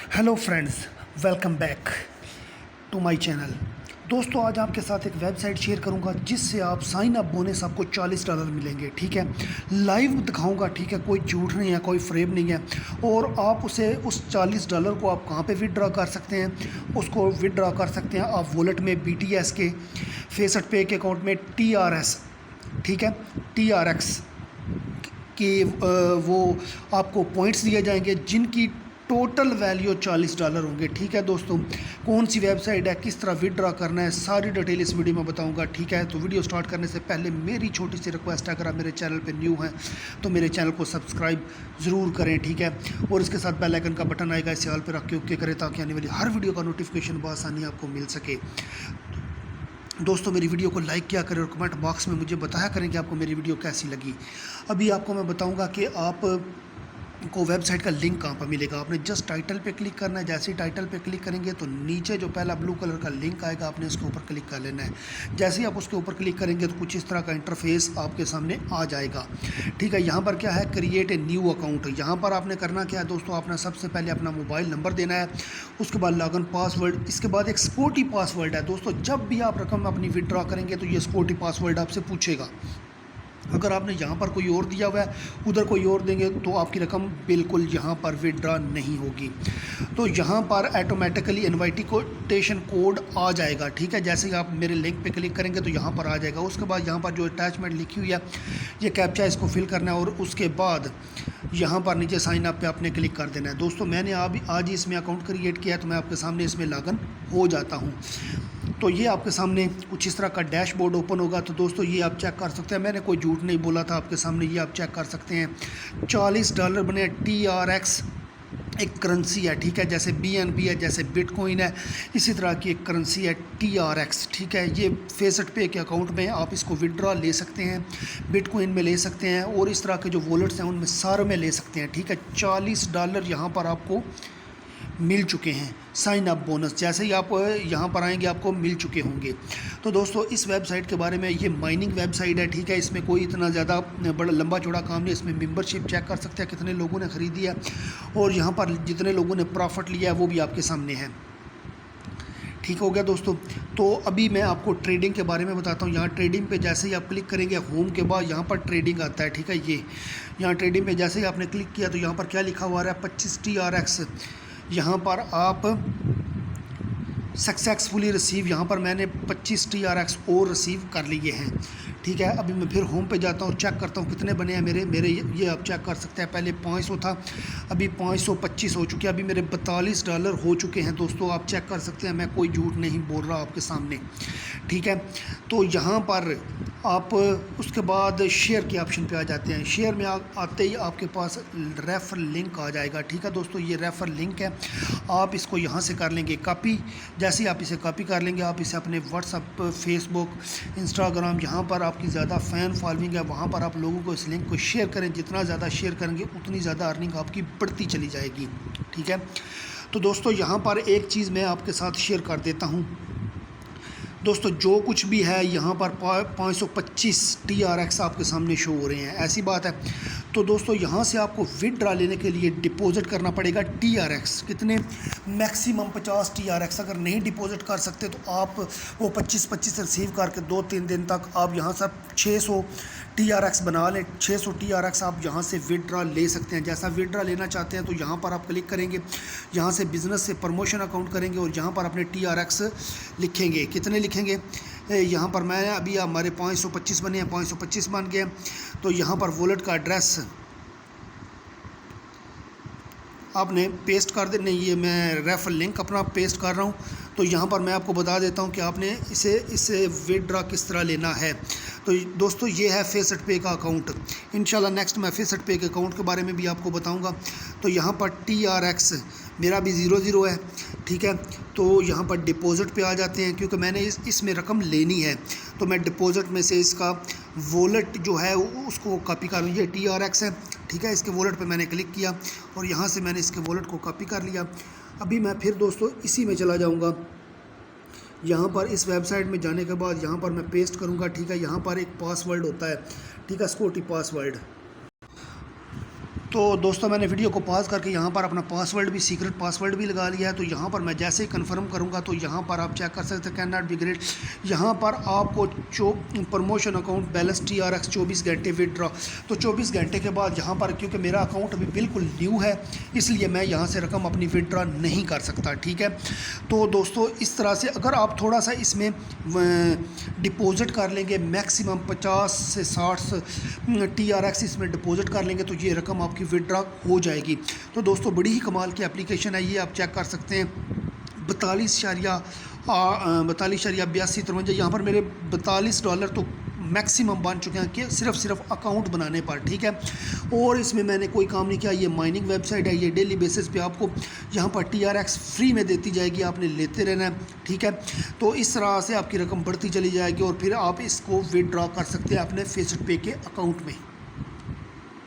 Hello friends, welcome back to my channel. दोस्तों, आज आपके साथ एक वेबसाइट शेयर करूंगा जिससे आप साइन अप बोनस आपको $40 मिलेंगे। ठीक है, लाइव दिखाऊंगा। ठीक है, कोई झूठ नहीं है, कोई फ्रेब नहीं है। और आप उस $40 को आप कहाँ पे विदड्रॉ कर सकते हैं? उसको विदड्रॉ कर सकते हैं आप वॉलेट में, BTS के फेसेट पे के अकाउंट में, TRS। ठीक है, TRX कि वो आपको पॉइंट्स दिए जाएंगे जिनकी टोटल वैल्यू $40 होंगे। ठीक है दोस्तों, कौन सी वेबसाइट है, किस तरह विदड्रॉ करना है, सारी डिटेल इस वीडियो में बताऊंगा। ठीक है, तो वीडियो स्टार्ट करने से पहले मेरी छोटी सी रिक्वेस्ट है, अगर आप मेरे चैनल पे न्यू हैं तो मेरे चैनल को सब्सक्राइब ज़रूर करें। ठीक है, और इसके साथ बेल आइकन का बटन आएगा, इसे ऑल पे रख के ओके करें ताकि आने वाली हर वीडियो का नोटिफिकेशन बआसानी आपको मिल सके। दोस्तों, मेरी वीडियो को लाइक किया करें और कमेंट बॉक्स में मुझे बताया करें कि आपको मेरी वीडियो कैसी लगी। अभी आपको मैं बताऊंगा कि आप को वेबसाइट का लिंक कहाँ पर मिलेगा। आपने जस्ट टाइटल पे क्लिक करना है। जैसे ही टाइटल पे क्लिक करेंगे तो नीचे जो पहला ब्लू कलर का लिंक आएगा, आपने उसके ऊपर क्लिक कर लेना है। जैसे ही आप उसके ऊपर क्लिक करेंगे तो कुछ इस तरह का इंटरफेस आपके सामने आ जाएगा। ठीक है, यहाँ पर क्या है, क्रिएट ए न्यू अकाउंट। यहाँ पर आपने करना क्या है दोस्तों, आपने सबसे पहले अपना मोबाइल नंबर देना है, उसके बाद लॉगिन पासवर्ड, इसके बाद एक सिक्योरिटी पासवर्ड है। दोस्तों, जब भी आप रकम अपनी विदड्रॉ करेंगे तो ये सिक्योरिटी पासवर्ड आपसे पूछेगा। अगर आपने यहाँ पर कोई और दिया हुआ है, उधर कोई और देंगे तो आपकी रकम बिल्कुल यहाँ पर विदड्रॉ नहीं होगी। तो यहाँ पर ऑटोमेटिकली इनविटेशन कोड आ जाएगा। ठीक है, जैसे ही आप मेरे लिंक पे क्लिक करेंगे तो यहाँ पर आ जाएगा। उसके बाद यहाँ पर जो अटैचमेंट लिखी हुई है, ये कैप्चा, इसको फिल करना है और उसके बाद यहाँ पर नीचे साइन अप पे आपने क्लिक कर देना है। दोस्तों, मैंने आज ही इसमें अकाउंट क्रिएट किया है तो मैं आपके सामने इसमें लॉगिन हो जाता हूँ। तो ये आपके सामने कुछ इस तरह का डैशबोर्ड ओपन होगा। तो दोस्तों, ये आप चेक कर सकते हैं, मैंने कोई झूठ नहीं बोला था आपके सामने, ये आप चेक कर सकते हैं। $40 बने। TRX एक करेंसी है। ठीक है, जैसे BNB है, जैसे बिटकॉइन है, इसी तरह की एक करेंसी है TRX। ठीक है, ये फेसेट पे के अकाउंट में आप इसको विदड्रॉ ले सकते हैं, बिटकॉइन में ले सकते हैं और इस तरह के जो वॉलेट्स हैं उनमें सारे में ले सकते हैं। ठीक है, $40 यहाँ पर आपको मिल चुके हैं साइन अप बोनस। जैसे ही आप यहाँ पर आएंगे आपको मिल चुके होंगे। तो दोस्तों, इस वेबसाइट के बारे में, ये माइनिंग वेबसाइट है। ठीक है, इसमें कोई इतना ज़्यादा बड़ा लंबा चौड़ा काम नहीं। इसमें मेंबरशिप चेक कर सकते हैं कितने लोगों ने ख़रीदी है और यहाँ पर जितने लोगों ने प्रॉफिट लिया है वो भी आपके सामने है। ठीक हो गया दोस्तों। तो अभी मैं आपको ट्रेडिंग के बारे में बताता हूँ। यहाँ ट्रेडिंग पे जैसे ही आप क्लिक करेंगे, होम के बाद यहाँ पर ट्रेडिंग आता है। ठीक है, ये यहाँ ट्रेडिंग पे जैसे ही आपने क्लिक किया तो यहाँ पर क्या लिखा हुआ है, 25 TRX। यहाँ पर आप सक्सेसफुली रिसीव, यहाँ पर मैंने 25 TRX और रिसीव कर लिए हैं। ठीक है, अभी मैं फिर होम पे जाता हूँ, चेक करता हूँ कितने बने हैं मेरे ये आप चेक कर सकते हैं। पहले 500 था, अभी 525 हो चुके हैं, अभी मेरे $42 हो चुके हैं। दोस्तों, आप चेक कर सकते हैं, मैं कोई झूठ नहीं बोल रहा आपके सामने। ठीक है, तो यहाँ पर आप उसके बाद शेयर के ऑप्शन पे आ जाते हैं। शेयर में आते ही आपके पास रेफर लिंक आ जाएगा। ठीक है दोस्तों, ये रेफर लिंक है, आप इसको यहाँ से कर लेंगे कॉपी। जैसे ही आप इसे कॉपी कर लेंगे, आप इसे अपने व्हाट्सअप, फेसबुक, इंस्टाग्राम, जहाँ पर आपकी ज़्यादा फ़ैन फॉलोइंग है वहाँ पर आप लोगों को इस लिंक को शेयर करें। जितना ज़्यादा शेयर करेंगे उतनी ज़्यादा अर्निंग आपकी बढ़ती चली जाएगी। ठीक है, तो दोस्तों, यहाँ पर एक चीज़ मैं आपके साथ शेयर कर देता हूँ। दोस्तों, जो कुछ भी है यहाँ पर 525 TRX आपके सामने शो हो रहे हैं, ऐसी बात है। तो दोस्तों, यहाँ से आपको विदड्रॉ लेने के लिए डिपॉजिट करना पड़ेगा TRX। कितने? Maximum 50 TRX। अगर नहीं डिपॉजिट कर सकते तो आप वो 25 रिसीव करके 2-3 दिन तक आप यहाँ से 600 TRX बना लें। 600 TRX आप यहाँ से विदड्रॉ ले सकते हैं। जैसा विदड्रॉ लेना चाहते हैं तो यहाँ पर आप क्लिक करेंगे, यहाँ से बिज़नेस से प्रमोशन अकाउंट करेंगे और यहाँ पर अपने TRX लिखेंगे। कितने लिखेंगे? यहाँ पर मैं अभी हमारे 525 बने हैं, 525 बन गए। तो यहाँ पर वॉलेट का एड्रेस आपने पेस्ट कर देना। ये मैं रेफर लिंक अपना पेस्ट कर रहा हूँ। तो यहाँ पर मैं आपको बता देता हूँ कि आपने इसे विदड्रॉ किस तरह लेना है। तो दोस्तों, ये है फेसेट पे का अकाउंट। इंशाल्लाह नेक्स्ट मैं फेसेट पे के अकाउंट के बारे में भी आपको बताऊँगा। तो यहाँ पर TRX मेरा भी 00 है। ठीक है, तो यहाँ पर डिपॉजिट पे आ जाते हैं क्योंकि मैंने इसमें रकम लेनी है। तो मैं डिपॉजिट में से इसका वॉलेट जो है उसको कॉपी कर, ये TRX है। ठीक है, इसके वॉलेट पे मैंने क्लिक किया और यहाँ से मैंने इसके वॉलेट को कॉपी कर लिया। अभी मैं फिर दोस्तों इसी में चला जाऊँगा। यहाँ पर इस वेबसाइट में जाने के बाद यहाँ पर मैं पेस्ट करूँगा। ठीक है, यहाँ पर एक पासवर्ड होता है। ठीक है, सिक्योरिटी पासवर्ड। तो दोस्तों मैंने वीडियो को पॉज करके यहाँ पर अपना पासवर्ड भी, सीक्रेट पासवर्ड भी लगा लिया है। तो यहाँ पर मैं जैसे ही कन्फर्म करूँगा तो यहाँ पर आप चेक कर सकते हैं कैन नॉट बी ग्रेड। यहाँ पर आपको प्रमोशन अकाउंट बैलेंस TRX 24 घंटे विदड्रॉ। तो 24 घंटे के बाद यहाँ पर, क्योंकि मेरा अकाउंट अभी बिल्कुल न्यू है इसलिए मैं यहाँ से रकम अपनी विदड्रॉ नहीं कर सकता, ठीक है। तो दोस्तों इस तरह से अगर आप थोड़ा सा इसमें डिपॉजिट कर लेंगे, मैक्सिमम 50 से 60 TRX इसमें डिपॉजिट कर लेंगे तो ये रकम आपकी विदड्रॉ हो जाएगी। तो दोस्तों बड़ी ही कमाल की एप्लीकेशन है ये, आप चेक कर सकते हैं। 42.8253 यहाँ पर मेरे $42 तो मैक्सिमम बन चुके हैं कि सिर्फ अकाउंट बनाने पर, ठीक है। और इसमें मैंने कोई काम नहीं किया। ये माइनिंग वेबसाइट है, ये डेली बेसिस पे आपको यहाँ पर TRX फ्री में देती जाएगी, आपने लेते रहना है, ठीक है। तो इस तरह से आपकी रकम बढ़ती चली जाएगी और फिर आप इसको विदड्रॉ कर सकते हैं अपने फेसेट पे के अकाउंट में।